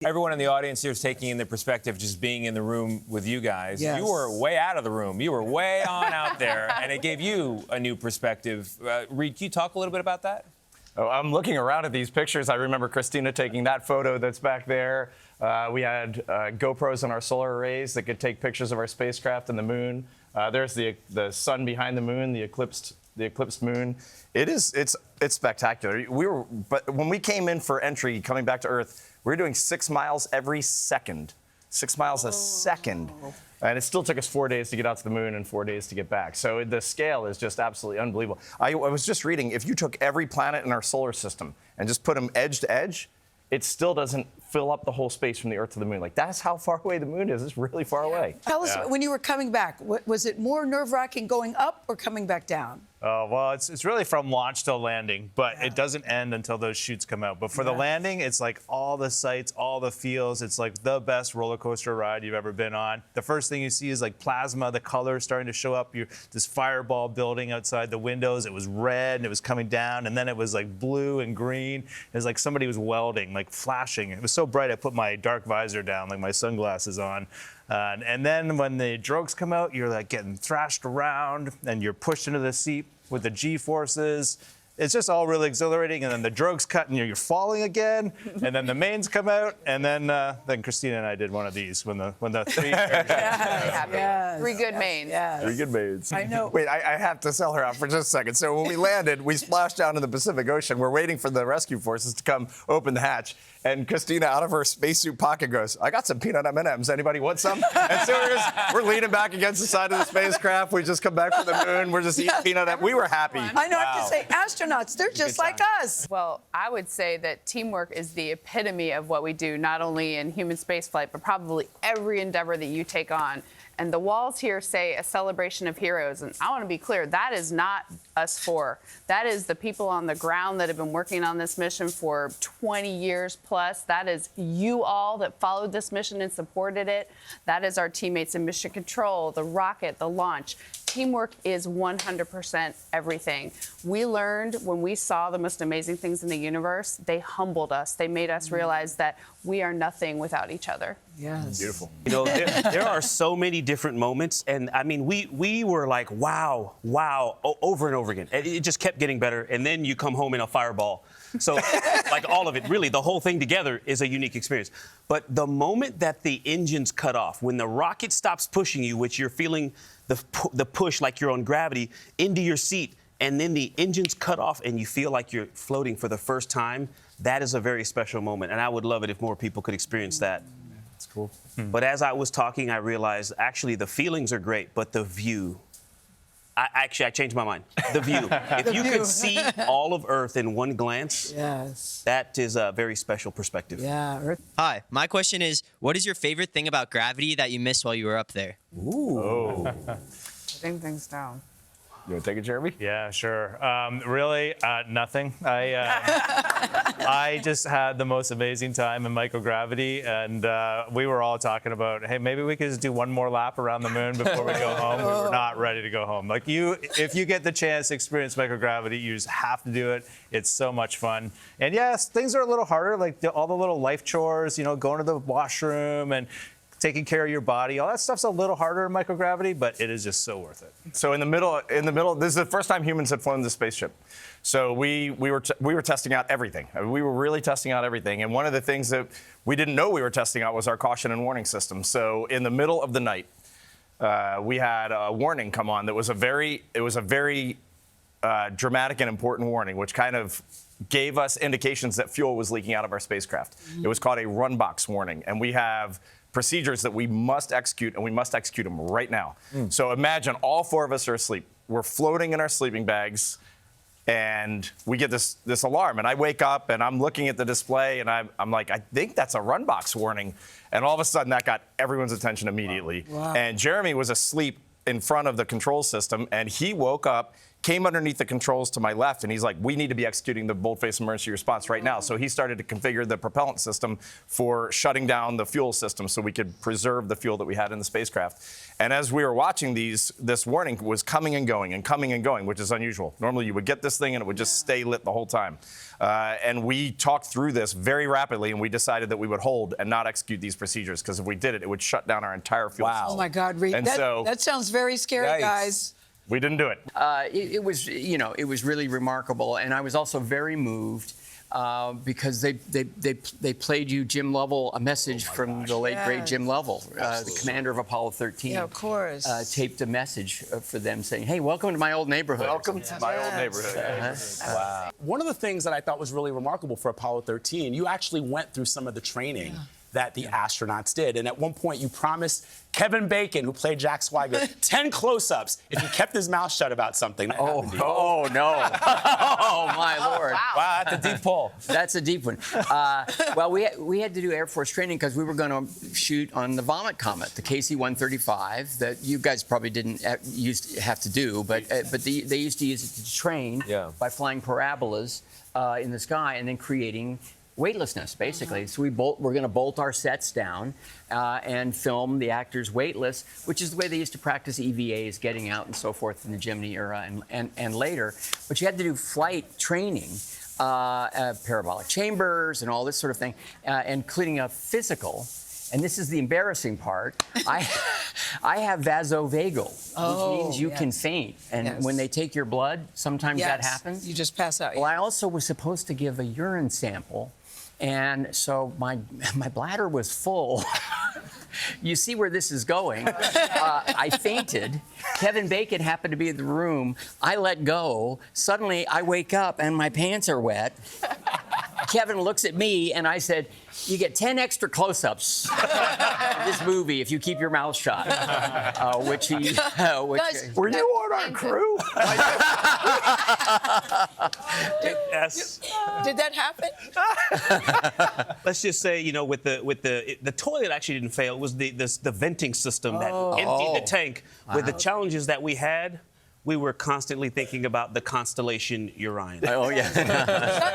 Everyone in the audience here is taking in the perspective just being in the room with you guys. Yes. You were way out of the room. You were way on out there, and it gave you a new perspective. Reid, can you talk a little bit about that? Oh, I'm looking around at these pictures. I remember Christina taking that photo that's back there. We had GoPros on our solar arrays that could take pictures of our spacecraft and the moon. There's the sun behind the moon, the eclipsed moon. It's spectacular. But when we came in for entry, coming back to Earth, we were doing 6 miles every second. 6 miles a second. And it still took us 4 days to get out to the moon and 4 days to get back. So the scale is just absolutely unbelievable. I was just reading, if you took every planet in our solar system and just put them edge to edge, it still doesn't fill up the whole space from the Earth to the moon. Like, that's how far away the moon is. It's really far away. Tell us, when you were coming back, was it more nerve-wracking going up or coming back down? Well, it's really from launch till landing, but it doesn't end until those chutes come out. But for the landing, it's like all the sights, all the feels. It's like the best roller coaster ride you've ever been on. The first thing you see is like plasma, the colors starting to show up. This fireball building outside the windows. It was red and it was coming down, and then it was like blue and green. It was like somebody was welding, like flashing. It was so bright I put my dark visor down, like my sunglasses on. And then when the drogues come out, you're like getting thrashed around and you're pushed into the seat with the G-forces. It's just all really exhilarating. And then the drogues cut and you're falling again. And then the mains come out. And then Christina and I did one of these when the three. Three good mains. Yes. 3 good mains. I know. Wait, I have to sell her out for just a second. So when we landed, we splashed down in the Pacific Ocean. We're waiting for the rescue forces to come open the hatch. And Christina, out of her spacesuit pocket, goes, "I got some peanut M&Ms. Anybody want some?" And so we're leaning back against the side of the spacecraft. We just come back from the moon. We're just eating peanut M&Ms. We were happy. I know. I have to say, astronauts, they're just like us. Well, I would say that teamwork is the epitome of what we do, not only in human spaceflight, but probably every endeavor that you take on. And the walls here say a celebration of heroes. And I want to be clear, that is not us four. That is the people on the ground that have been working on this mission for 20 years plus. That is you all that followed this mission and supported it. That is our teammates in mission control, the rocket, the launch. Teamwork is 100% everything. We learned when we saw the most amazing things in the universe, they humbled us. They made us realize that we are nothing without each other. Yes. Beautiful. You know, there are so many different moments, and I mean, we were like, wow, over and over again. And it just kept getting better, and then you come home in a fireball. So, like all of it, really, the whole thing together is a unique experience. But the moment that the engines cut off, when the rocket stops pushing you, which you're feeling the push like you're on gravity into your seat, and then the engines cut off and you feel like you're floating for the first time, that is a very special moment. And I would love it if more people could experience that. That's cool. But as I was talking, I realized actually the feelings are great, but the view. I changed my mind. The view. If you could see all of Earth in one glance, Yes. that is a very special perspective. Yeah. Earth. Hi, my question is, what is your favorite thing about gravity that you missed while you were up there? Ooh. Putting things down. You want to take it, Jeremy? Yeah, sure. Really, nothing. I just had the most amazing time in microgravity, and we were all talking about, hey, maybe we could just do one more lap around the moon before we go home. We were not ready to go home. Like if you get the chance to experience microgravity, you just have to do it. It's so much fun. And yes, things are a little harder, like all the little life chores, you know, going to the washroom and taking care of your body. All that stuff's a little harder in microgravity, but it is just so worth it. So in the middle, this is the first time humans had flown the spaceship. So we were testing out everything. I mean, we were really testing out everything. And one of the things that we didn't know we were testing out was our caution and warning system. So in the middle of the night, we had a warning come on that was a very dramatic and important warning, which kind of gave us indications that fuel was leaking out of our spacecraft. It was called a run box warning, and we have procedures that we must execute, and we must execute them right now. So imagine all 4 of us are asleep. We're floating in our sleeping bags, and we get this alarm, and I wake up, and I'm looking at the display, and I'm like, I think that's a run box warning. And all of a sudden, that got everyone's attention immediately. Wow. And Jeremy was asleep in front of the control system, and he woke up. came underneath the controls to my left, and he's like, we need to be executing the boldface emergency response right now. So he started to configure the propellant system for shutting down the fuel system so we could preserve the fuel that we had in the spacecraft. And as we were watching these, this warning was coming and going and coming and going, which is unusual. Normally you would get this thing and it would just stay lit the whole time. And we talked through this very rapidly, and we decided that we would hold and not execute these procedures, because if we did it, it would shut down our entire fuel system. Oh my God, Reid, And that sounds very scary, Yikes. guys. We didn't do it. It was, you know, it was really remarkable, and I was also very moved because they played you, Jim Lovell, a message from the late great Jim Lovell, the commander of Apollo 13. Yeah, of course. Taped a message for them saying, "Hey, welcome to my old neighborhood." Welcome to my old neighborhood. Wow. One of the things that I thought was really remarkable for Apollo 13, you actually went through some of the training that the astronauts did. And at one point, you promised Kevin Bacon, who played Jack Swigert, 10 close-ups if he kept his mouth shut about something. That happened to you. Oh no! Oh my Lord! Wow, that's a deep pull. That's a deep one. Well, we had to do Air Force training because we were going to shoot on the Vomit Comet, the KC-135, that you guys probably didn't used to have to do, but they used to use it to train by flying parabolas in the sky and then creating weightlessness, basically. So we're going to bolt our sets down and film the actors weightless, which is the way they used to practice EVAs, getting out and so forth in the Gemini era and later. But you had to do flight training, parabolic chambers and all this sort of thing, including a physical. And this is the embarrassing part. I have vasovagal, which means you can faint. And when they take your blood, sometimes that happens. You just pass out. Well, I also was supposed to give a urine sample. And so my bladder was full. You see where this is going. I fainted. Kevin Bacon happened to be in the room. I let go. Suddenly, I wake up and my pants are wet. Kevin looks at me and I said, "You get 10 extra close-ups in this movie if you keep your mouth shut." Which he, Guys, Were you on our crew? Yes. Did that happen? Let's just say, you know, with the toilet actually didn't fail. It was the venting system that emptied the tank. With the challenges that we had, we were constantly thinking about the constellation Orion. Oh, yeah.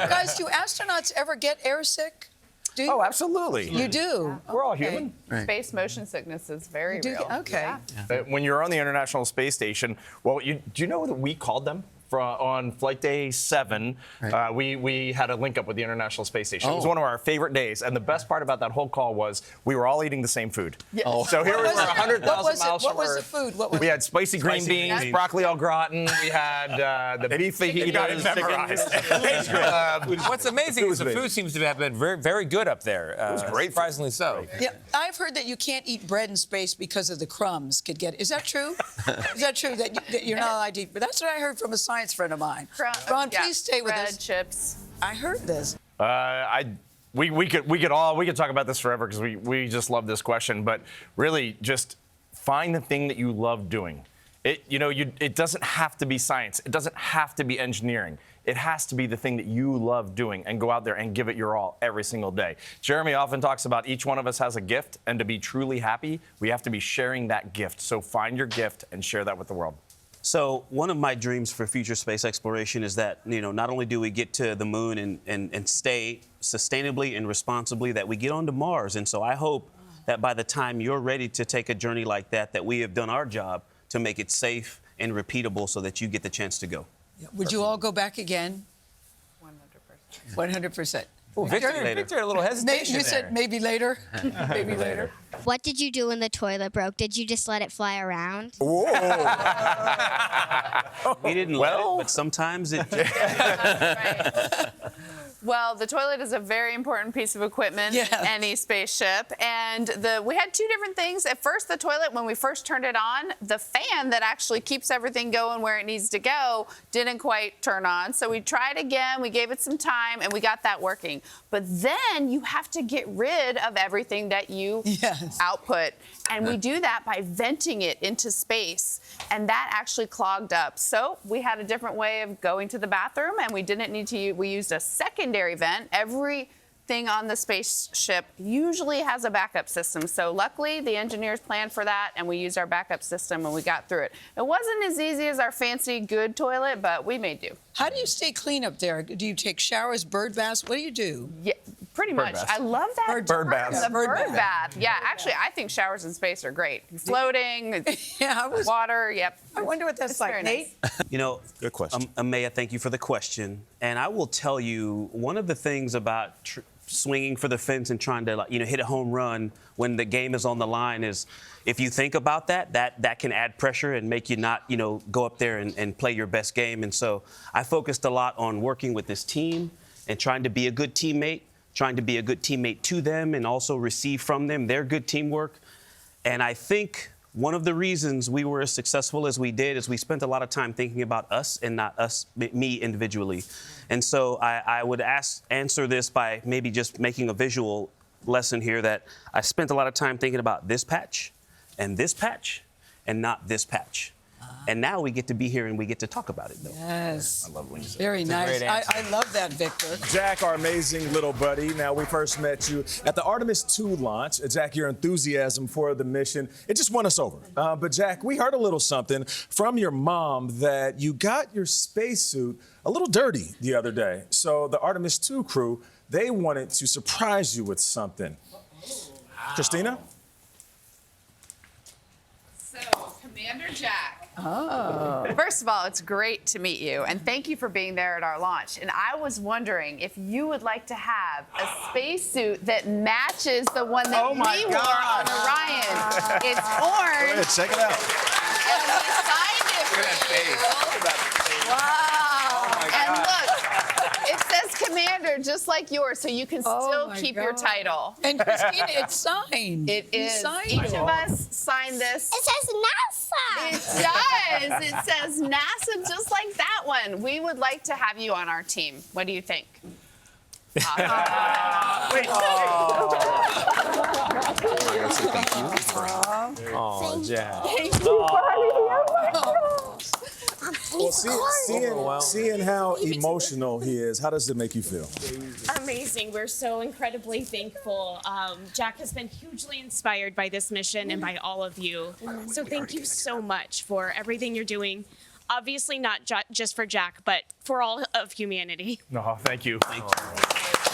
Guys, do astronauts ever get airsick? Do you? Oh, absolutely. You do? We're all human. Space motion sickness is very real. Okay. Yeah. When you're on the International Space Station, well, do you know that we called them? On flight day 7, we had a link up with the International Space Station. It was one of our favorite days, and the best part about that whole call was we were all eating the same food. So here we were, 100,000 miles What from was the Earth. food? What was We had spicy green Spicy beans, beans. broccoli au gratin. We had the beef fajitas, chicken. What's amazing is the food seems to have been very, very good up there. It was great. Surprisingly so. Yeah, I've heard that you can't eat bread in space because of the crumbs could get. Is that true? Is that true that you're not allowed to eat? But that's what I heard from a science friend of mine. Ron, please stay with bread, us. chips. I heard this. We could talk about this forever because we just love this question, but really just find the thing that you love doing. It doesn't have to be science. It doesn't have to be engineering. It has to be the thing that you love doing, and go out there and give it your all every single day. Jeremy often talks about each one of us has a gift, and to be truly happy, we have to be sharing that gift. So find your gift and share that with the world. So one of my dreams for future space exploration is that, you know, not only do we get to the moon and stay sustainably and responsibly, that we get onto Mars. And so I hope that by the time you're ready to take a journey like that we have done our job to make it safe and repeatable so that you get the chance to go. Would you all go back again? 100%. 100%. Victor, a little hesitation You said there. maybe later. Maybe later. What did you do when the toilet broke? Did you just let it fly around? We didn't let it, but sometimes it. Right. Well, the toilet is a very important piece of equipment in any spaceship. And we had two different things. At first, the toilet, when we first turned it on, the fan that actually keeps everything going where it needs to go didn't quite turn on. So we tried again, we gave it some time, and we got that working. But then you have to get rid of everything that you output. And we do that by venting it into space. And that actually clogged up. So we had a different way of going to the bathroom, and we didn't need to we used a secondary vent. Every thing on the spaceship usually has a backup system. So luckily, the engineers planned for that, and we used our backup system, and we got through it. It wasn't as easy as our fancy, good toilet, but we made do. How do you stay clean up there? Do you take showers, bird baths? What do you do? Yeah, pretty much. baths. I love that Bird term, baths. the Bird bird bath. bath. Yeah, actually, I think showers in space are great. Floating, Yeah, water, yep. I wonder what that's It's like, very Nate. nice. You know, Good question. Amaya, thank you for the question. And I will tell you, one of the things about swinging for the fence and trying to, hit a home run when the game is on the line is, if you think about that can add pressure and make you not, go up there and play your best game. And so I focused a lot on working with this team and trying to be a good teammate, trying to be a good teammate to them and also receive from them their good teamwork. And I think one of the reasons we were as successful as we did is we spent a lot of time thinking about us and not me individually. And so I would answer this by maybe just making a visual lesson here that I spent a lot of time thinking about this patch and not this patch. And now we get to be here and we get to talk about it, though. Yes. I love when you say Very nice. great answer. I love that, Victor. Jack, our amazing little buddy. Now, we first met you at the Artemis II launch. Jack, your enthusiasm for the mission, it just won us over. But Jack, we heard a little something from your mom that you got your spacesuit a little dirty the other day. So the Artemis II crew, they wanted to surprise you with something. Christina? So, Commander Jack. Oh. First of all, it's great to meet you, and thank you for being there at our launch. And I was wondering if you would like to have a spacesuit that matches the one that we wore on Orion. It's orange. Check it out. And we signed it for you. Wow. And look, it says Commander just like yours, so you can still my keep your God. title. And Christina, it's signed. It You is. signed Each it. of us signed this. It says NASA. It does. It says NASA just like that one. We would like to have you on our team. What do you think? Oh, Jack. Well, seeing how emotional he is, how does it make you feel? Amazing. We're so incredibly thankful. Jack has been hugely inspired by this mission and by all of you. So thank you so much for everything you're doing. Obviously not just for Jack, but for all of humanity. No, thank you. Thank you.